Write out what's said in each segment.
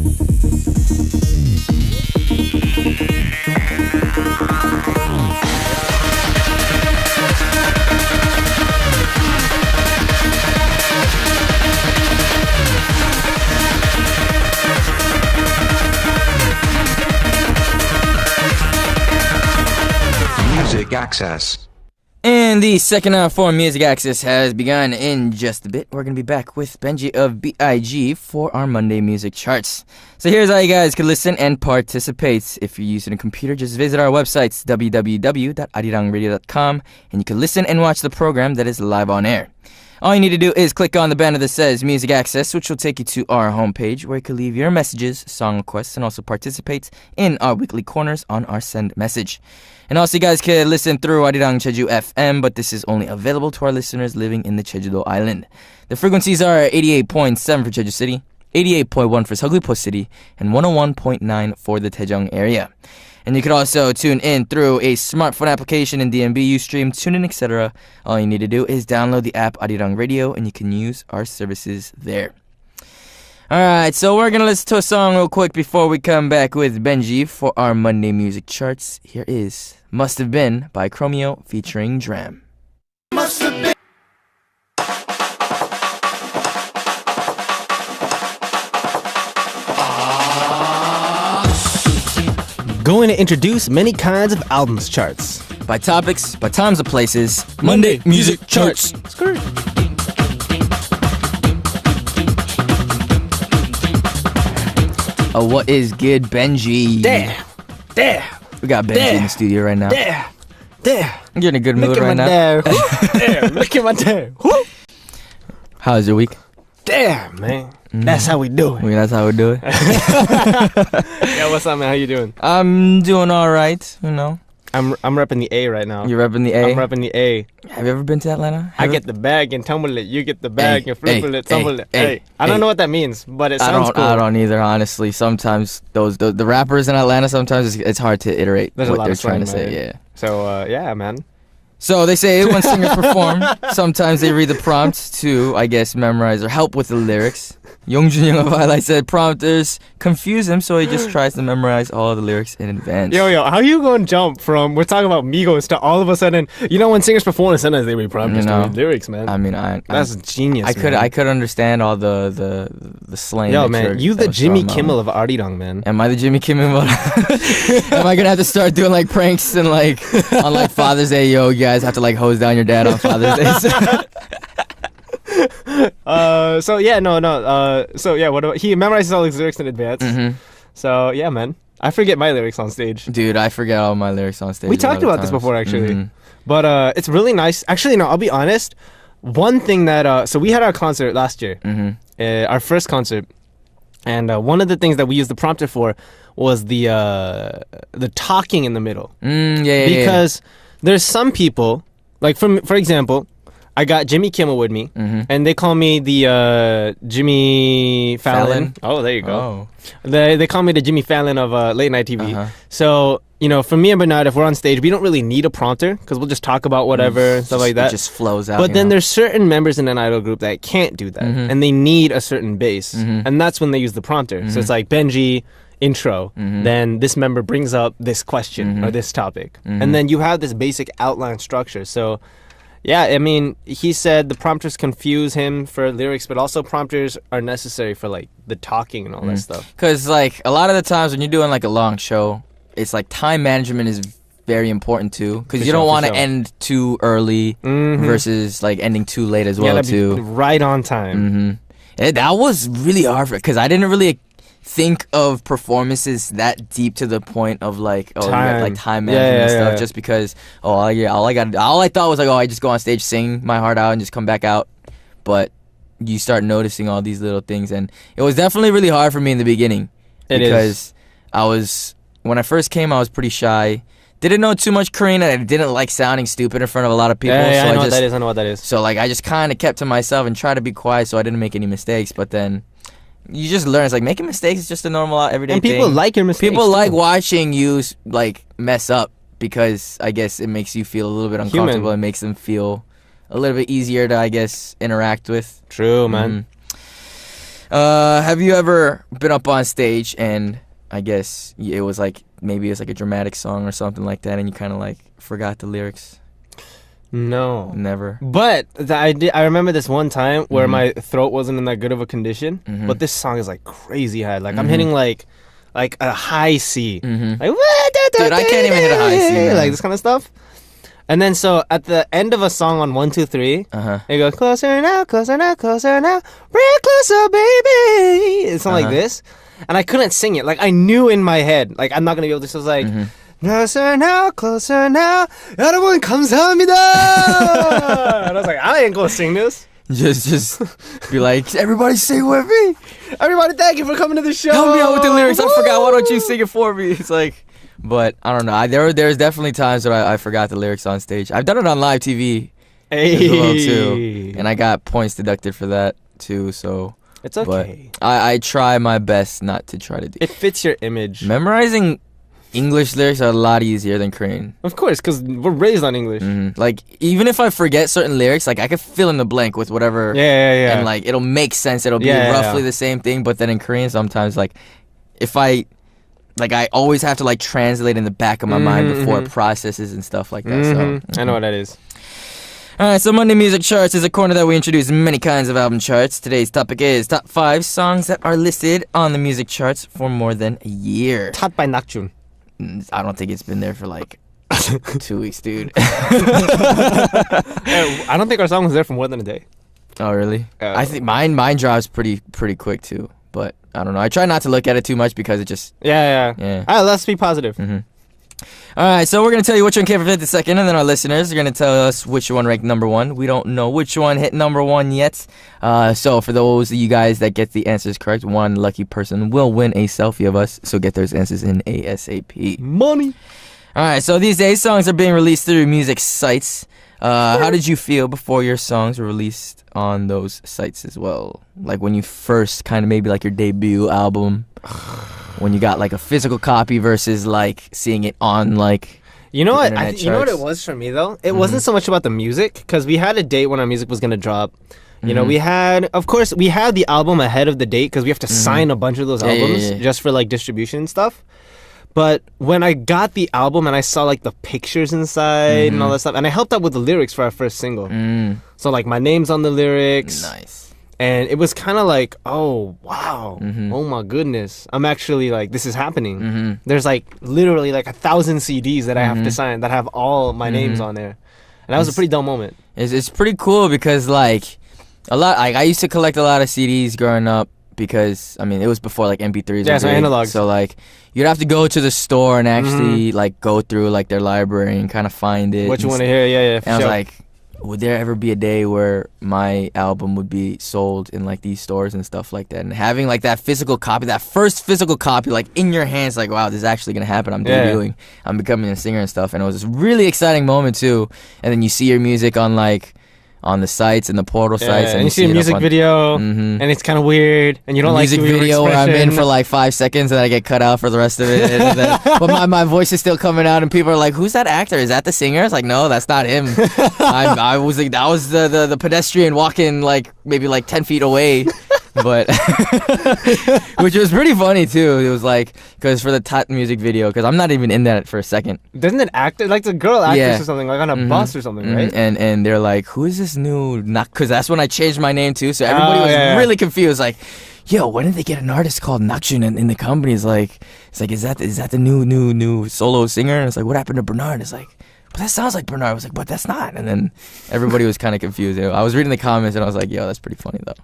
Music Access. And the second hour for Music Access has begun in just a bit. We're going to be back with Benji of B.I.G for our Monday music charts. So here's how you guys can listen and participate. If you're using a computer, just visit our websites, www.arirangradio.com, and you can listen and watch the program that is live on air. All you need to do is click on the banner that says Music Access, which will take you to our homepage where you can leave your messages, song requests, and also participate in our weekly corners on our send message. And also you guys can listen through Arirang Jeju FM, but this is only available to our listeners living in the Jeju-do Island. The frequencies are 88.7 for Jeju City, 88.1 for Seogwipo City, and 101.9 for the Daejeong area. And you can also tune in through a smartphone application in DMB, Ustream, TuneIn, etc. All you need to do is download the app Arirang Radio, and you can use our services there. Alright, so we're gonna listen to a song real quick before we come back with Benji for our Monday music charts. Here is Must Have Been by Chromeo featuring Dram. Must have been. Going to introduce many kinds of albums charts. By topics, by times of places, Monday music charts. Skirt. What is good, Benji? There. We got Benji in the studio right now. There. You're in a good mood Look at right my now. there. There. Look at my there. Woo. How's your week? There, man. That's how we do it. Well, that's how we do it. Yeah, what's up, man? How you doing? I'm doing all right, you know. I'm repping the A right now. You're repping the A? I'm repping the A. Have you ever been to Atlanta? I get the bag and tumble it. You get the bag and flip it, tumble it. Hey, I don't know what that means, but it sounds cool. I don't either, honestly. Sometimes the rappers in Atlanta, sometimes it's hard to iterate There's a what lot they're of trying to slang, say. right? Yeah. So, yeah, man. So they say when singers perform, sometimes they read the prompt to, I guess, memorize or help with the lyrics. Yongjun Young of Highlight said prompters confuse him, so he just tries to memorize all the lyrics in advance. Yo, how you going to jump from, we're talking about Migos to all of a sudden, you know when singers perform, sometimes they read prompters to read lyrics, man. I mean, that's genius, I could understand all the slang. Yo, man, you the Jimmy Kimmel of Arirang, man. Am I the Jimmy Kimmel? Am I gonna have to start doing like pranks and like on like Father's Day? Yo, you guys have to like hose down your dad on Father's Day. So yeah, so yeah, what about, he memorizes all his lyrics in advance. So yeah, man, I forget my lyrics on stage. Dude, I forget all my lyrics on stage. We talked about this before, actually. But it's really nice. Actually, no, I'll be honest. One thing that so we had our concert last year, our first concert, and one of the things that we used the prompter for was the talking in the middle. Because there's some people, like for example, I got Jimmy Kimmel with me, and they call me the Jimmy Fallon. Oh, there you go. They call me the Jimmy Fallon of late night TV. So, you know, for me and Bernard, if we're on stage, we don't really need a prompter because we'll just talk about whatever and stuff like that. It just flows out. But then there's certain members in an idol group that can't do that, and they need a certain bass, and that's when they use the prompter. So it's like Benji intro, then this member brings up this question or this topic, and then you have this basic outline structure. So yeah, I mean, he said the prompters confuse him for lyrics, but also prompters are necessary for like the talking and all that stuff. Because like a lot of the times when you're doing like a long show, it's like time management is very important too, because you don't want to end too early versus like ending too late as well too. Right on time. That was really hard because I didn't really think of performances that deep to the point of like time management and stuff. Just because all I thought was like, I just go on stage, sing my heart out, and just come back out. But you start noticing all these little things, and it was definitely really hard for me in the beginning because when I first came, I was pretty shy. Didn't know too much Korean, and I didn't like sounding stupid in front of a lot of people. I know what that is. So like I just kind of kept to myself and tried to be quiet so I didn't make any mistakes. But then you just learn. It's like making mistakes is just a normal everyday thing. And people like your mistakes. People like watching you like mess up because I guess it makes you feel a little bit uncomfortable. It makes them feel a little bit easier to, I guess, interact with. True, man. Have you ever been up on stage and I guess it was like maybe it's like a dramatic song or something like that, and you kind of like forgot the lyrics? No. Never. But I remember this one time where my throat wasn't in that good of a condition. But this song is like crazy high. Like I'm hitting like a high C. Like, dude, I can't even hit a high C, man. Like this kind of stuff. And then so at the end of a song on 1, 2, 3, they go closer now, closer now, closer now, real closer, baby. It's something like this. And I couldn't sing it. Like I knew in my head, like I'm not gonna be able to. So it was like closer now, 여러분 감사합니다. And I was like, I ain't gonna sing this. Just be like, everybody sing with me. Everybody, thank you for coming to the show. Help me out with the lyrics. I forgot. Why don't you sing it for me? It's like, but I don't know. There's definitely times where I forgot the lyrics on stage. I've done it on live TV as well too, and I got points deducted for that too. So it's okay. But I try my best not to try to do. It fits your image. Memorizing English lyrics are a lot easier than Korean. Of course, because we're raised on English. Like, even if I forget certain lyrics, like, I could fill in the blank with whatever. Yeah. And, like, it'll make sense. It'll be roughly the same thing. But then in Korean, sometimes, like, if I always have to, like, translate in the back of my mind before it processes and stuff like that. So I know what that is. All right, so Monday Music Charts is a corner that we introduce many kinds of album charts. Today's topic is top 5 songs that are listed on the music charts for more than a year. Top by Nakjun. I don't think it's been there for like 2 weeks, dude. I don't think our song was there for more than a day. Oh, really? I think mine drops pretty quick too. But I don't know. I try not to look at it too much because it just... Yeah. All right, let's be positive. All right, so we're going to tell you which one came for 52nd, and then our listeners are going to tell us which one ranked number 1. We don't know which one hit number 1 yet. So for those of you guys that get the answers correct, one lucky person will win a selfie of us. So get those answers in ASAP. Money. All right, so these days songs are being released through music sites. How did you feel before your songs were released on those sites as well? Like when you first kind of maybe like your debut album, when you got like a physical copy versus like seeing it on like you know what you know what it was for me though? It wasn't so much about the music because we had a date when our music was gonna drop. You know, we had the album ahead of the date because we have to sign a bunch of those albums just for like distribution and stuff. But when I got the album and I saw like the pictures inside and all that stuff, and I helped out with the lyrics for our first single. So like my name's on the lyrics. Nice. And it was kind of like, oh, wow. Oh, my goodness. I'm actually like, this is happening. There's like literally like 1,000 CDs that I have to sign that have all my names on there. And that was a pretty dumb moment. It's pretty cool because like I used to collect a lot of CDs growing up because, I mean, it was before like MP3s. Yeah, so analogs. So like you'd have to go to the store and actually like go through like their library and kind of find it. What you want to hear, yeah. And I was like, would there ever be a day where my album would be sold in like these stores and stuff like that? And having like that physical copy, that first physical copy, like in your hands, like, wow, this is actually gonna happen. I'm debuting, I'm becoming a singer and stuff. And it was this really exciting moment too. And then you see your music on like on the sites and the portal sites, and you see a music video, and it's kind of weird, and you don't like music video where I'm in for like 5 seconds and then I get cut out for the rest of it. And then, but my voice is still coming out, and people are like, "Who's that actor? Is that the singer?" It's like, no, that's not him. I was like, that was the pedestrian walking like maybe like 10 feet away. But which was pretty funny too. It was like because for the top music video, because I'm not even in that for a second. Doesn't it act like the girl actress or something, like on a bus or something, right? And they're like, who is this new? Not because that's when I changed my name too. So everybody was really confused. Like, yo, when did they get an artist called Nakjun in the company? It's like is that the new solo singer? And it's like, what happened to Bernard? It's like, but that sounds like Bernard. I was like, but that's not. And then everybody was kind of confused. I was reading the comments and I was like, yo, that's pretty funny though.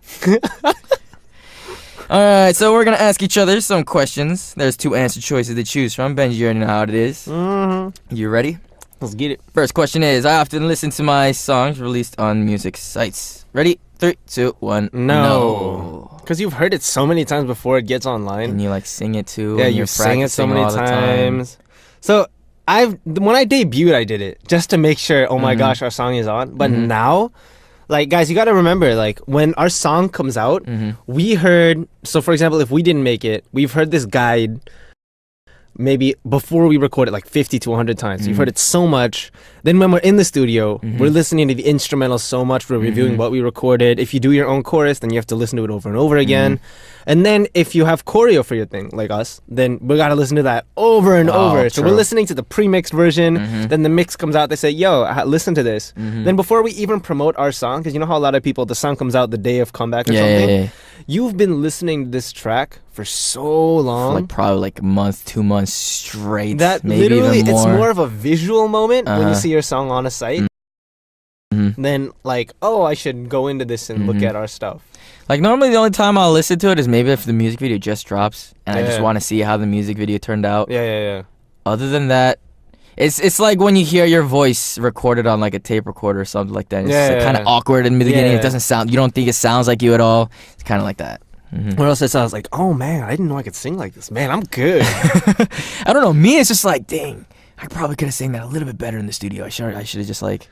All right, so we're going to ask each other some questions. There's 2 answer choices to choose from. Benji, you already know how it is. You ready? Let's get it. First question is, I often listen to my songs released on music sites. Ready? 3, 2, 1. No. Because you've heard it so many times before it gets online. And you like sing it too. Yeah, you sing it so many times. So when I debuted, I did it just to make sure, oh my gosh, our song is on. But now... Like, guys, you got to remember, like, when our song comes out, we heard... So, for example, if we didn't make it, we've heard this guide maybe before we record it like 50 to 100 times. You've heard it so much. Then when we're in the studio, we're listening to the instrumental so much. We're reviewing what we recorded. If you do your own chorus, then you have to listen to it over and over again. And then if you have choreo for your thing, like us, then we got to listen to that over and over. So true. we're listening to the pre-mixed version. Then the mix comes out. They say, yo, listen to this. Then before we even promote our song, because you know how a lot of people, the song comes out the day of comeback or something? Yeah. You've been listening to this track for so long. For like probably like a month, 2 months straight. That maybe literally, even it's more. more of a visual moment when you see your song on a site. Then like, oh, I should go into this and look at our stuff. Like normally the only time I'll listen to it is maybe if the music video just drops and I just want to see how the music video turned out. Yeah. Other than that, it's like when you hear your voice recorded on like a tape recorder or something like that. It's kind of awkward in the beginning. Yeah. It doesn't sound. You don't think it sounds like you at all. It's kind of like that. Or else it sounds like, oh man, I didn't know I could sing like this. Man, I'm good. I don't know. Me, it's just like, dang, I probably could have sang that a little bit better in the studio. I should have just like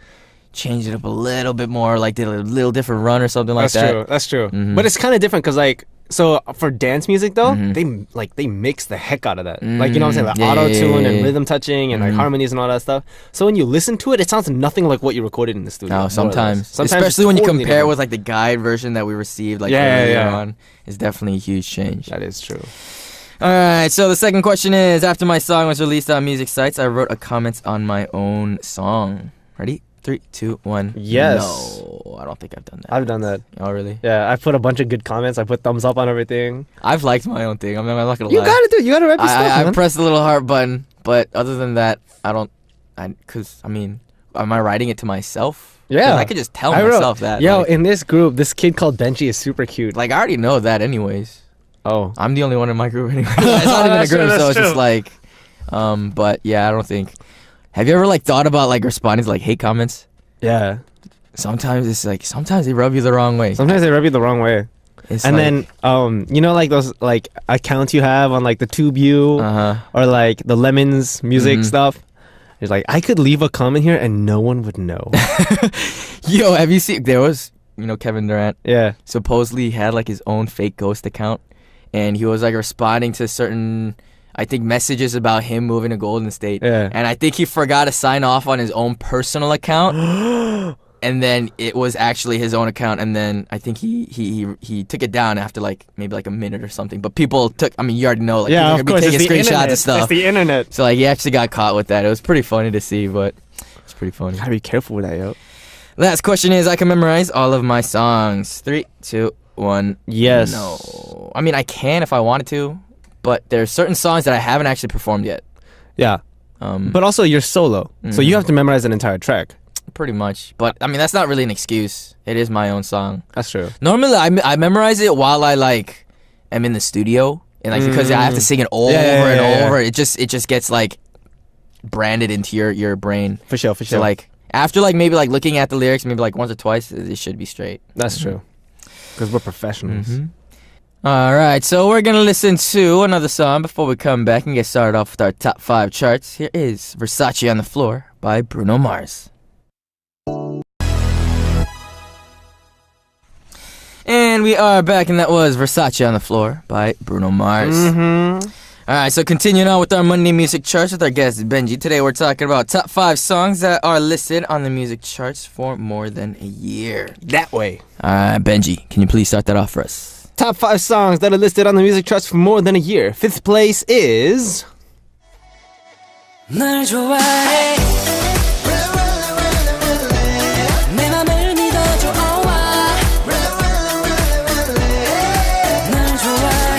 changed it up a little bit more, like did a little different run or something like that. That's true. But it's kind of different because like, so for dance music though, they mix the heck out of that. Like, you know what I'm saying? Like auto-tune and rhythm touching and like harmonies and all that stuff. So when you listen to it, it sounds nothing like what you recorded in the studio. No, sometimes especially when you compare it with like the guide version that we received like earlier on, it's definitely a huge change. That is true. All right, so the second question is, after my song was released on music sites, I wrote a comment on my own song. Ready? 3, 2, 1. Yes. No, I don't think I've done that. I've done that. Oh, really? Yeah, I put a bunch of good comments. I put thumbs up on everything. I've liked my own thing. I'm not gonna lie. You gotta do it. You gotta rep your stuff, I man. pressed the little heart button, but other than that, because I mean, am I writing it to myself? Yeah. 'Cause I could just tell I wrote, myself that. Yo, like, in this group, this kid called Benji is super cute. I already know that anyways. Oh. I'm the only one in my group anyway. It's not even a That's true, group, so that's it's just true. like, but yeah, I don't think. Have you ever like thought about like responding to like hate comments? Yeah. Sometimes it's like they rub you the wrong way. Sometimes they rub you the wrong way. It's And like, then, you know, like those like accounts you have on like the TubeU or like the Lemons music stuff. It's like, I could leave a comment here and no one would know. yo, have you seen? There was, Kevin Durant. Yeah. Supposedly he had like his own fake ghost account, and he was like responding to certain, I think, messages about him moving to Golden State. Yeah. And I think he forgot to sign off on his own personal account. And then it was actually his own account, and then I think he took it down after like maybe like a minute or something. But people took, I mean, you already know, like Yeah, people of are course. gonna be It's taking the screenshots internet. and stuff. It's the internet. So like he actually got caught with that. It was pretty funny to see, but it's pretty funny. Gotta be careful with that, yo. Last question is, I can memorize all of my songs. 3, 2, 1. Yes. No. I mean, I can if I wanted to, but there's certain songs that I haven't actually performed yet. Yeah. But also, you're solo, so you have to memorize an entire track. Pretty much. But I mean, that's not really an excuse. It is my own song. That's true. Normally, I memorize it while I like am in the studio, and like because I have to sing it over and over. It just gets like branded into your brain. For sure. So like after like maybe like looking at the lyrics maybe like once or twice, it should be straight. That's true. Because we're professionals. All right, so we're gonna listen to another song before we come back and get started off with our top 5 charts. Here is Versace on the Floor by Bruno Mars. And we are back, and that was Versace on the Floor by Bruno Mars. All right, so continuing on with our Monday music charts with our guest Benji. Today we're talking about top 5 songs that are listed on the music charts for more than a year. That way. All right, Benji, can you please start that off for us? Top 5 songs that are listed on the music charts for more than a year. 5th place is... 널 좋아해 내 맘을 믿어줘 널 좋아해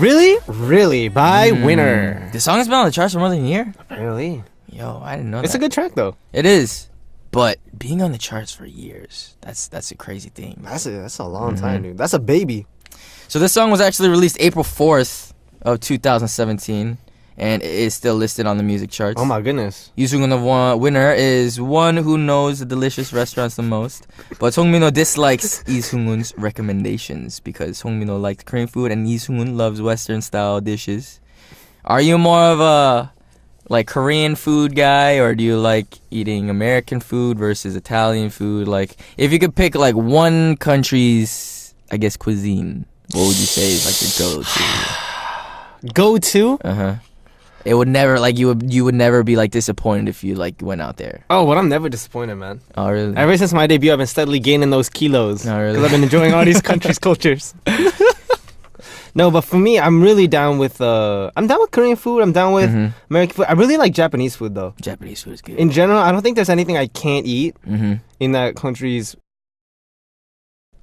Really? Really by Winner. The song has been on the charts for more than a year? Really? Yo, I didn't know It's that. a good track though. It is. But being on the charts for years, that's a crazy thing. That's a long time, dude. That's a baby. So this song was actually released April 4th of 2017, and it is still listed on the music charts. Oh my goodness. Yusungun the winner is one who knows the delicious restaurants the most, but Songminho dislikes Isungun's recommendations because Songminho likes Korean food and Isungun loves Western style dishes. Are you more of a like Korean food guy, or do you like eating American food versus Italian food? Like, if you could pick like one country's, I guess, cuisine, what would you say is like your go-to? Go to? It would never like you would never be like disappointed if you like went out there. Oh, well, I'm never disappointed, man. Oh really? Ever since my debut, I've been steadily gaining those kilos. Oh, really? Because I've been enjoying all these countries' cultures. No, but for me, I'm really down with Korean food. I'm down with American food. I really like Japanese food, though. Japanese food is good. In general, I don't think there's anything I can't eat in that country's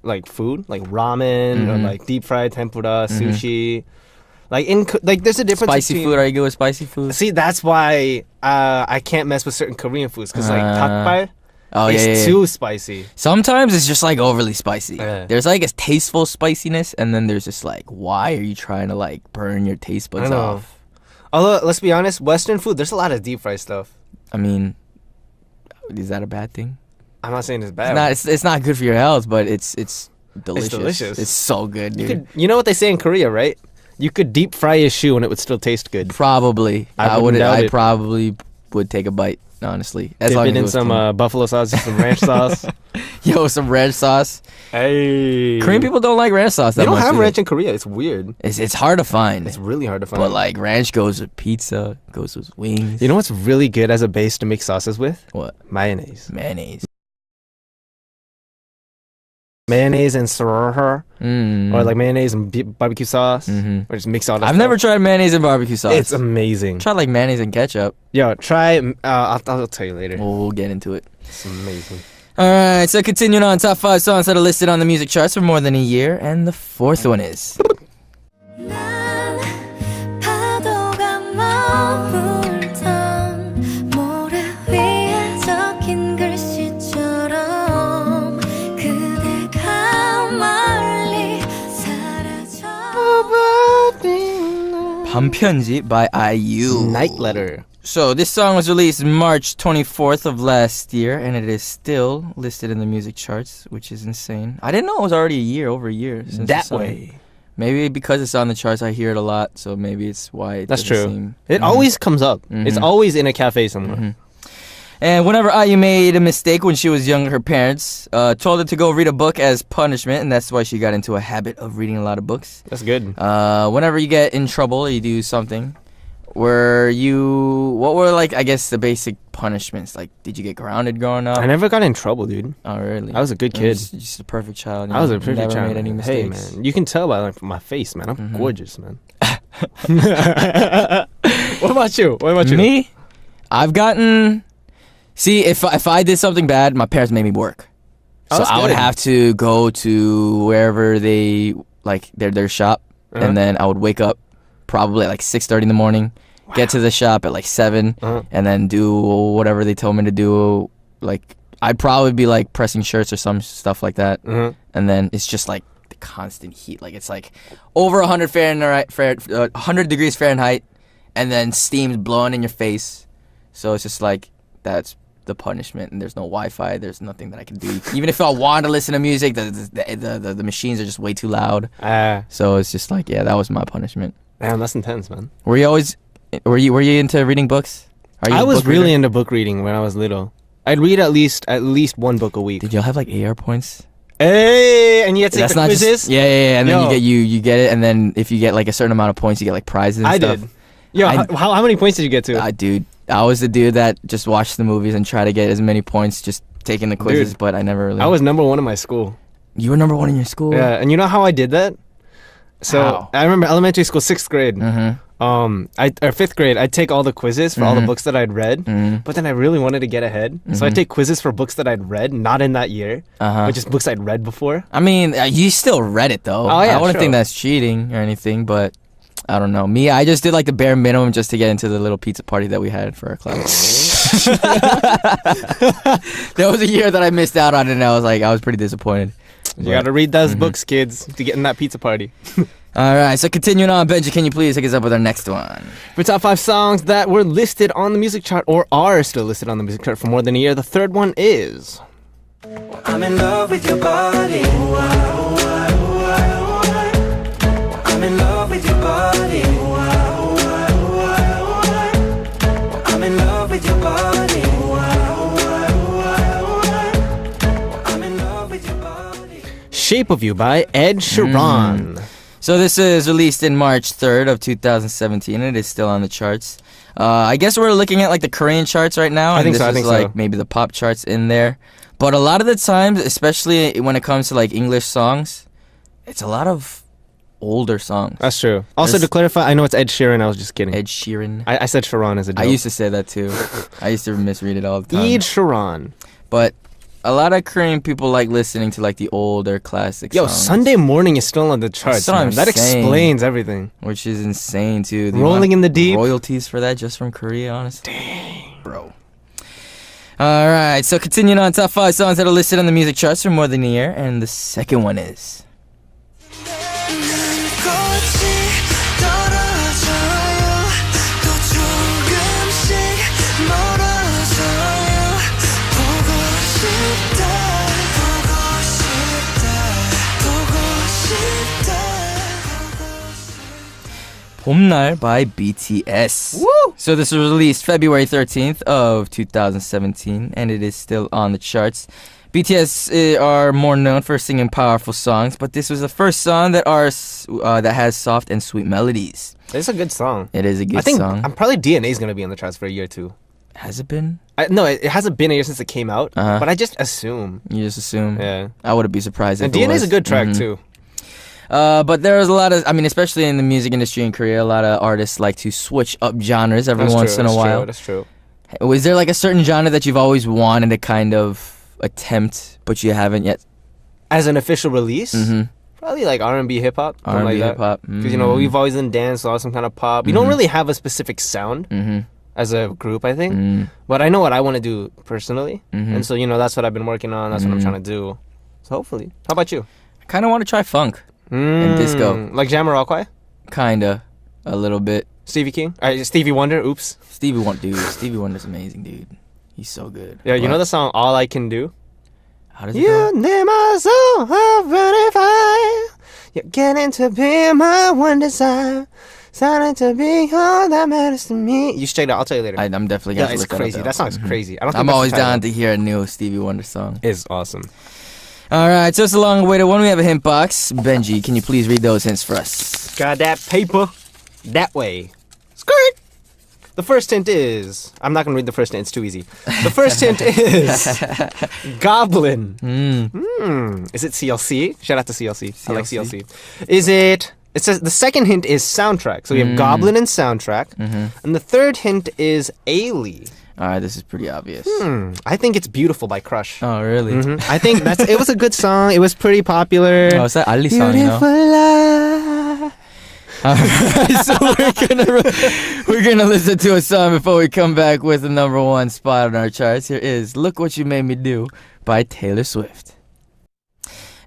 like food, like ramen or like deep fried tempura, sushi. Like there's a difference. Spicy between, food? Are you good with spicy food? See, that's why I can't mess with certain Korean foods because like 닭발 is too spicy. Sometimes it's just like overly spicy. Yeah. There's like a tasteful spiciness, and then there's just like, why are you trying to like burn your taste buds off? Although let's be honest, Western food there's a lot of deep fried stuff. I mean, is that a bad thing? I'm not saying it's bad. It's not good for your health, but it's delicious. It's delicious. It's so good, dude. You know what they say in Korea, right? You could deep fry a shoe and it would still taste good. Probably. wouldn't doubt I it. probably would take a bite, honestly. As Dip long it as in was some clean. buffalo sauce, some ranch sauce. Yo, some ranch sauce. Hey. Korean people don't like ranch sauce that They don't much. have do ranch in Korea. It's weird. It's hard to find. It's really hard to find. But like ranch goes with pizza, goes with wings. You know what's really good as a base to make sauces with? What? Mayonnaise. Mayonnaise. Mayonnaise and sorrel, or like mayonnaise and barbecue sauce, or just mix all that. I've never tried mayonnaise and barbecue sauce. It's amazing. Tried like mayonnaise and ketchup. Yo, try. I'll tell you later. We'll get into it. It's amazing. Alright, so continuing on, top 5 songs that are listed on the music charts for more than a year, and the fourth one is 난 파도가 머물던 모래 위에 적힌 글씨처럼 그대가 멀리 사라져 밤편지 by IU. Night Letter. So this song was released March 24th of last year, and it is still listed in the music charts, which is insane. I didn't know it was already over a year since That the song. way. Maybe because it's on the charts, I hear it a lot, so maybe it's why it That's doesn't true. seem... It always comes up. It's always in a cafe somewhere. And whenever IU made a mistake when she was young, her parents told her to go read a book as punishment, and that's why she got into a habit of reading a lot of books. That's good. Whenever you get in trouble or you do something, what were like, I guess, the basic punishments? Like, did you get grounded growing up? I never got in trouble, dude. Oh, really? I was a good You're kid. just a perfect child. I was a perfect never child. made any Hey, mistakes. man, you can tell by like my face, man. I'm gorgeous, man. What about you? Me? I've gotten... See, if I did something bad, my parents made me work. Oh, So that's I would good. have to go to wherever they, like, their shop, and then I would wake up probably at like 6:30 in the morning, get to the shop at like 7, and then do whatever they told me to do. Like, I'd probably be like pressing shirts or some stuff like that. And then it's just like the constant heat. Like, it's like over 100 degrees Fahrenheit, and then steam's blowing in your face. So it's just like, that's the punishment, and there's no Wi-Fi. There's nothing that I can do. Even if I want to listen to music, the machines are just way too loud. So it's just like, yeah, that was my punishment. Damn, that's intense, man. Were you into reading books? Are you I a was book reader? really into book reading when I was little. I'd read at least one book a week. Did y'all have like AR points? Hey, and you had to take That's the not quizzes? just yeah, and then Yo. you get it, and then if you get like a certain amount of points, you get like prizes. And I stuff. did. Yo, how many points did you get to? Dude, I was the dude that just watched the movies and try to get as many points just taking the quizzes, Dude, but I never really. I was number 1 in my school. You were number 1 in your school. Yeah, and you know how I did that? So How? I remember elementary school, 6th grade. Mm-hmm. Or 5th grade, I'd take all the quizzes for all the books that I'd read, but then I really wanted to get ahead, so I'd take quizzes for books that I'd read, not in that year, but just books I'd read before. I mean, you still read it though. Oh, yeah, I wouldn't sure. think that's cheating or anything, but I don't know. Me, I just did like the bare minimum just to get into the little pizza party that we had for our class. There was a year that I missed out on it, and I was pretty disappointed. You gotta read those books, kids, to get in that pizza party. All right, so continuing on, Benji, can you please take us up with our next one? For top 5 songs that were listed on the music chart or are still listed on the music chart for more than a year, the third one is... I'm in love with your body. I'm in love with your body. I'm in love with your body. I'm in love with your body. Shape of You by Ed Sheeran. So this is released in March 3rd of 2017. It is still on the charts. I guess we're looking at like the Korean charts right now. I think this so, I is think like so. maybe the pop charts in there. But a lot of the times, especially when it comes to like English songs, it's a lot of older songs. That's true. Also, This- to clarify, I know it's Ed Sheeran. I was just kidding. Ed Sheeran. I said Sharon as a joke. I used to say that too. I used to misread it all the time. Ed Sheeran. But a lot of Korean people like listening to like the older classic Yo, songs. Sunday Morning is still on the charts. That's what I'm Man. That saying. explains everything. Which is insane too. The Rolling amount in the of Deep. royalties for that just from Korea, honestly. Dang. Bro. Alright, so continuing on, top 5 songs that are listed on the music charts for more than a year. And the second one is... 봄날 by BTS. Woo! So this was released February 13th of 2017 and it is still on the charts. BTS are more known for singing powerful songs, but this was the first song that has soft and sweet melodies. It's a good song. It is a good I think song. I'm probably DNA is gonna be on the charts for a year too. Has it been? No, it hasn't been a year since it came out, Uh-huh. but I just assume. You just assume? Yeah. I wouldn't be surprised if And it DNA is was. a good track Mhm. too. But there's a lot of, I mean, especially in the music industry in Korea, a lot of artists like to switch up genres every That's once true, in a that's while. True, that's true. Was there like a certain genre that you've always wanted to kind of attempt, but you haven't yet? As an official release, Mm-hmm. probably like R&B, hip hop, something R&B, like that. hip hop. Because we've always done dance or some kind of pop. We don't really have a specific sound Mm-hmm. as a group, I think. Mm. But I know what I want to do personally, Mhm. and so that's what I've been working on. That's what I'm Mhm. trying to do. So hopefully, how about you? I kind of want to try funk. And disco. Like Jamiroquai, Kinda. A little bit. Stevie King, Stevie Wonder. Oops. Stevie Wonder's amazing, dude. He's so good. Yeah, you But know the song "All I Can Do." How does it go? You need my soul, verify. You're getting to be my one desire. Starting to be all that matters to me. You should check it out. I'll tell you later. I'm definitely Yeah, gonna it's look crazy. That, That song's Mhm. crazy. I don't. Think I'm that's always the title. down to hear a new Stevie Wonder song. It's awesome. All right, so it's a long way to one. We have a hint box. Benji, can you please read those hints for us? Got that paper that way. Skirt. The first hint is. I'm not gonna read the first hint. It's too easy. The first hint is Goblin. Is it CLC? Shout out to CLC. I like CLC. Is it? It says the second hint is soundtrack. So we have Goblin and soundtrack, and the third hint is Ailey. All right, this is pretty obvious. I think it's Beautiful by Crush. Oh, really? I think it was a good song. It was pretty popular. Oh, it's that Ali song, you know? life. All right, so we're gonna listen to a song before we come back with the number 1 spot on our charts. Here is "Look What You Made Me Do" by Taylor Swift.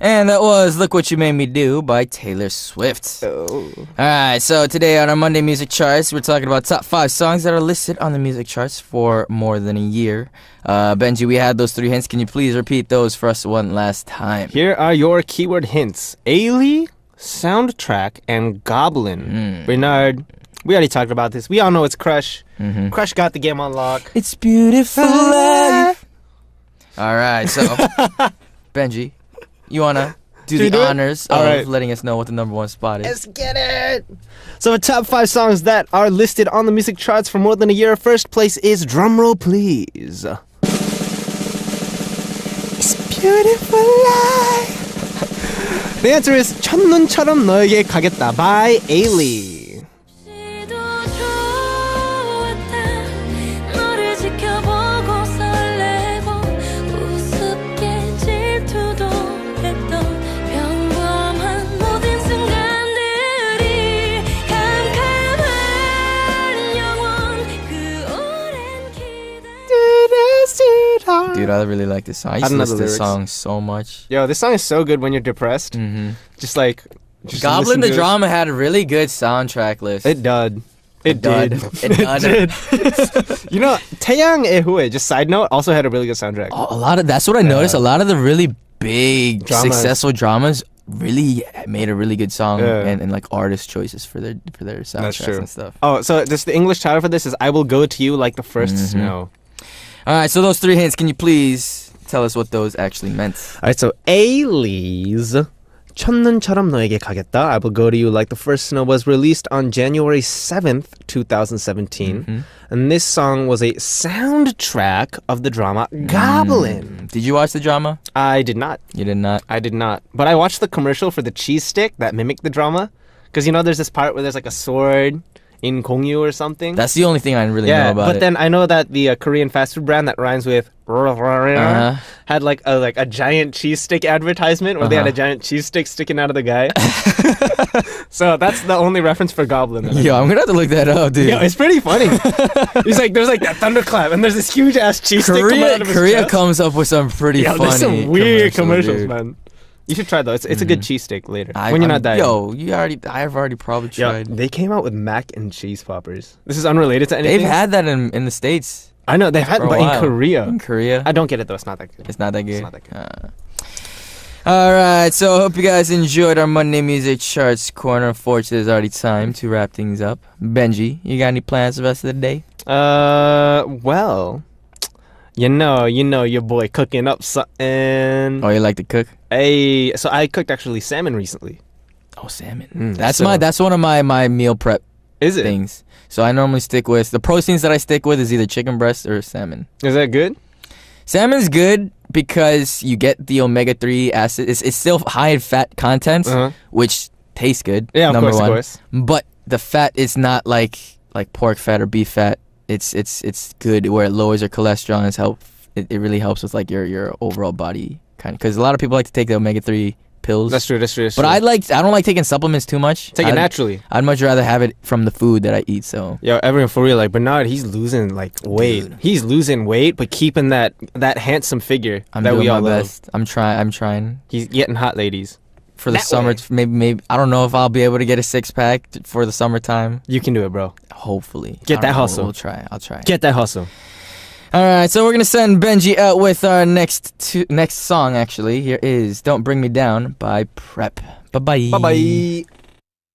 And that was "Look What You Made Me Do" by Taylor Swift. Oh. Alright, so today on our Monday Music Charts, we're talking about top 5 songs that are listed on the music charts for more than a year. Benji, we had those 3 hints. Can you please repeat those for us one last time? Here are your keyword hints: Ailey, soundtrack, and Goblin. Bernard, we already talked about this. We all know it's Crush. Crush got the game on lock. It's beautiful life. Alright, so Benji, you wanna do Should we the do it? honors All of right. letting us know what the number 1 spot is? Let's get it! So the top 5 songs that are listed on the music charts for more than a year. First place is, drumroll please, It's beautiful life. The answer is 첫눈처럼 너에게 가겠다 by Ailey. Dude, I really like this song. I used to don't know listen the to this lyrics. song so much. Yo, this song is so good when you're depressed. Just like just Goblin listen the to it. Drama had a really good soundtrack list. It did. It did. did. It did. You know, Taeyang Ehue, just side note, also had a really good soundtrack. A lot of that's what I noticed. A lot of the really big, Dramas. successful dramas really made a really good song Yeah. and like artist choices for their soundtracks That's true. and stuff. Oh, so the English title for this is "I Will Go to You Like the First Snow." All right, so those 3 hints. Can you please tell us what those actually meant? All right, so Ailey's 첫눈처럼 너에게 가겠다. I will go to you like the first snow was released on January 7th, 2017. And this song was a soundtrack of the drama Goblin. Did you watch the drama? I did not. You did not? I did not. But I watched the commercial for the cheese stick that mimicked the drama. Because, you know, there's this part where there's like a sword in Gongyu or something. That's the only thing I really know about it. But then I know that the Korean fast food brand that rhymes with had like a giant cheese stick advertisement where they had a giant cheese stick sticking out of the guy. So that's the only reference for Goblin. Yo, I'm gonna have to look that up, dude. Yeah, it's pretty funny. He's like, there's like that thunderclap, and there's this huge ass cheese stick coming out of his Korea chest. comes up with some pretty funny. There's some weird commercials, dude. man. You should try though. It's a good cheese steak later when you're not dying. Yo, I've already probably tried. They came out with mac and cheese poppers. This is unrelated to anything. They've had that in the States. I know they've had, for a but while. in Korea. In Korea, I don't get it though. It's not that good. it's not that good. It's not that good. All right, so I hope you guys enjoyed our Monday Music Charts Corner. Unfortunately, it's already time to wrap things up. Benji, you got any plans for the rest of the day? Well, you know your boy cooking up something. Oh, you like to cook? Hey, so I cooked actually salmon recently. Oh, salmon. That's one of my meal prep Is it? things. So I normally stick with the proteins that I stick with is either chicken breast or salmon. Is that good? Salmon's good because you get the omega-3 acid. It's still high in fat content, which tastes good. Yeah, number of one. course. But the fat is not like pork fat or beef fat. It's good where it lowers your cholesterol and it really helps with like your overall body kind of. Because a lot of people like to take the omega-3 pills. That's true. But I don't like taking supplements too much. Take it naturally. I'd much rather have it from the food that I eat. So Yo, everyone for real, like Bernard, he's losing like weight. Dude. He's losing weight, but keeping that handsome figure I'm that doing we all my love. best. I'm trying. He's getting hot, ladies. For the That summer, way. maybe I don't know if I'll be able to get a 6-pack for the summertime. You can do it, bro. Hopefully, Get I that don't know. hustle. We'll try. I'll try. Get that hustle. All right, so we're gonna send Benji out with our next song. Actually, here is "Don't Bring Me Down" by Prep. Bye bye. Bye bye.